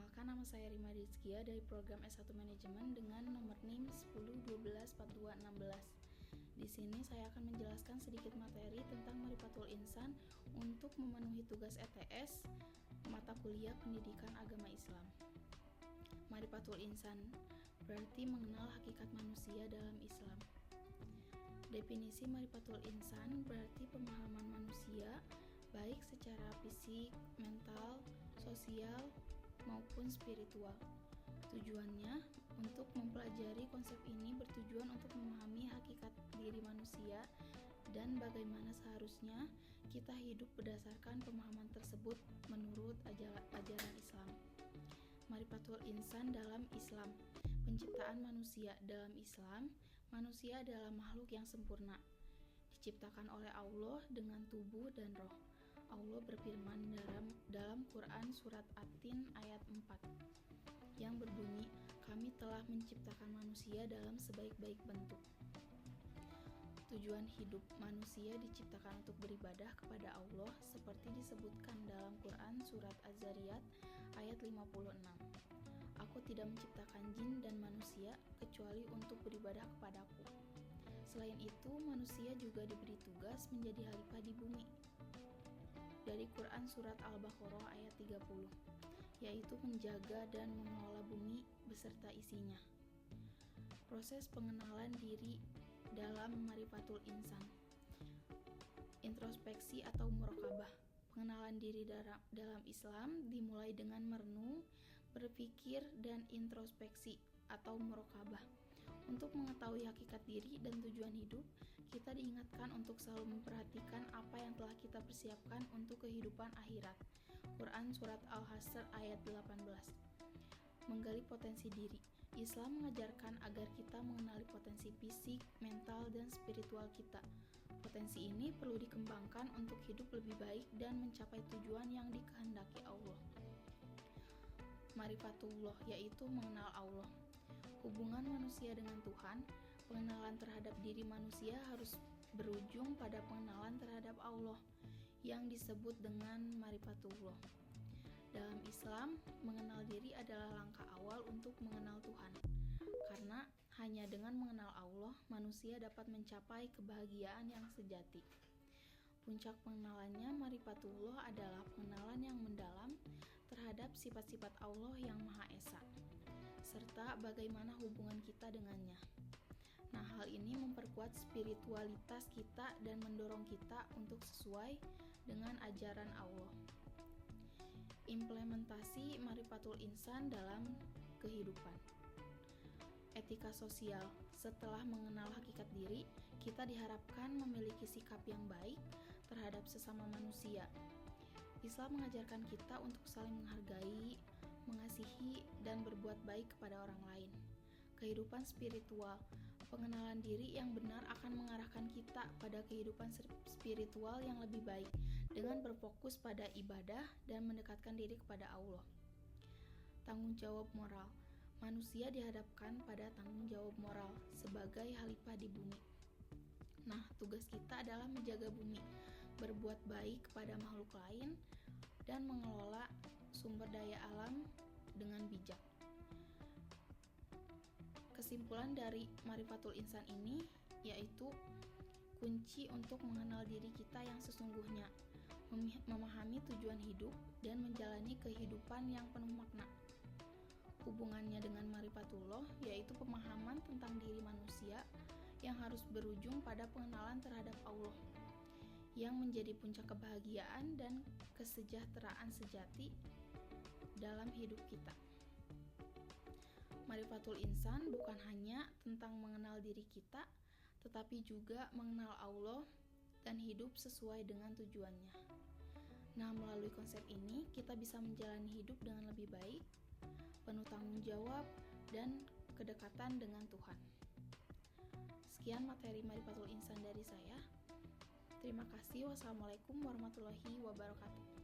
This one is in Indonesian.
Perkenalkan, nama saya Rima Rizkia dari program S1 Manajemen dengan nomor NIM 10124216. Di sini saya akan menjelaskan sedikit materi tentang Marifatul Insan untuk memenuhi tugas ETS mata kuliah Pendidikan Agama Islam. Marifatul Insan berarti mengenal hakikat manusia dalam Islam. Definisi Marifatul Insan berarti pemahaman manusia baik secara fisik, mental, sosial, maupun spiritual. Tujuannya untuk mempelajari konsep ini bertujuan untuk memahami hakikat diri manusia dan bagaimana seharusnya kita hidup berdasarkan pemahaman tersebut menurut ajaran Islam. Marifatul Insan dalam Islam. Penciptaan manusia dalam Islam, manusia adalah makhluk yang sempurna, diciptakan oleh Allah dengan tubuh dan roh. Allah berfirman dalam Quran surat At-Tin ayat 4 yang berbunyi, kami telah menciptakan manusia dalam sebaik-baik bentuk. Tujuan hidup manusia diciptakan untuk beribadah kepada Allah seperti disebutkan dalam Quran surat Az-Zariyat ayat 56. Aku tidak menciptakan jin dan manusia kecuali untuk beribadah kepadaku. Selain itu, manusia juga diberi tugas menjadi khalifah di bumi. Dari Quran surat Al-Baqarah ayat 30, yaitu menjaga dan mengelola bumi beserta isinya. Proses pengenalan diri dalam Marifatul Insan. Introspeksi atau muraqabah. Pengenalan diri dalam Islam dimulai dengan merenung, berpikir, dan introspeksi atau muraqabah. Untuk mengetahui hakikat diri dan tujuan hidup, kita diingatkan untuk selalu memperhatikan apa yang telah kita persiapkan untuk kehidupan akhirat. Quran surat Al-Hasr ayat 18. Menggali potensi diri. Islam mengajarkan agar kita mengenali potensi fisik, mental, dan spiritual kita. Potensi ini perlu dikembangkan untuk hidup lebih baik dan mencapai tujuan yang dikehendaki Allah. Marifatullah, yaitu mengenal Allah. Hubungan manusia dengan Tuhan, pengenalan terhadap diri manusia harus berujung pada pengenalan terhadap Allah yang disebut dengan Marifatullah. Dalam Islam, mengenal diri adalah langkah awal untuk mengenal Tuhan. Karena hanya dengan mengenal Allah, manusia dapat mencapai kebahagiaan yang sejati. Puncak pengenalannya Marifatullah adalah pengenalan yang mendalam terhadap sifat-sifat Allah yang Maha Esa, serta bagaimana hubungan kita dengannya. Nah, hal ini memperkuat spiritualitas kita dan mendorong kita untuk sesuai dengan ajaran Allah. Implementasi Marifatul Insan dalam kehidupan. Etika sosial. Setelah mengenal hakikat diri, kita diharapkan memiliki sikap yang baik terhadap sesama manusia. Islam mengajarkan kita untuk saling menghargai, mengasihi, dan berbuat baik kepada orang lain. Kehidupan spiritual. Pengenalan diri yang benar akan mengarahkan kita pada kehidupan spiritual yang lebih baik dengan berfokus pada ibadah dan mendekatkan diri kepada Allah. Tanggung jawab moral. Manusia dihadapkan pada tanggung jawab moral sebagai khalifah di bumi. Nah, tugas kita adalah menjaga bumi, berbuat baik kepada makhluk lain, dan mengelola sumber daya alam dengan bijak. Kesimpulan dari Marifatul Insan ini yaitu kunci untuk mengenal diri kita yang sesungguhnya, memahami tujuan hidup, dan menjalani kehidupan yang penuh makna. Hubungannya dengan Marifatullah yaitu pemahaman tentang diri manusia yang harus berujung pada pengenalan terhadap Allah yang menjadi puncak kebahagiaan dan kesejahteraan sejati dalam hidup kita. Marifatul Insan bukan hanya tentang mengenal diri kita, tetapi juga mengenal Allah dan hidup sesuai dengan tujuannya. Nah, melalui konsep ini, kita bisa menjalani hidup dengan lebih baik, penuh tanggung jawab, dan kedekatan dengan Tuhan. Sekian materi Marifatul Insan dari saya. Terima kasih. Wassalamualaikum warahmatullahi wabarakatuh.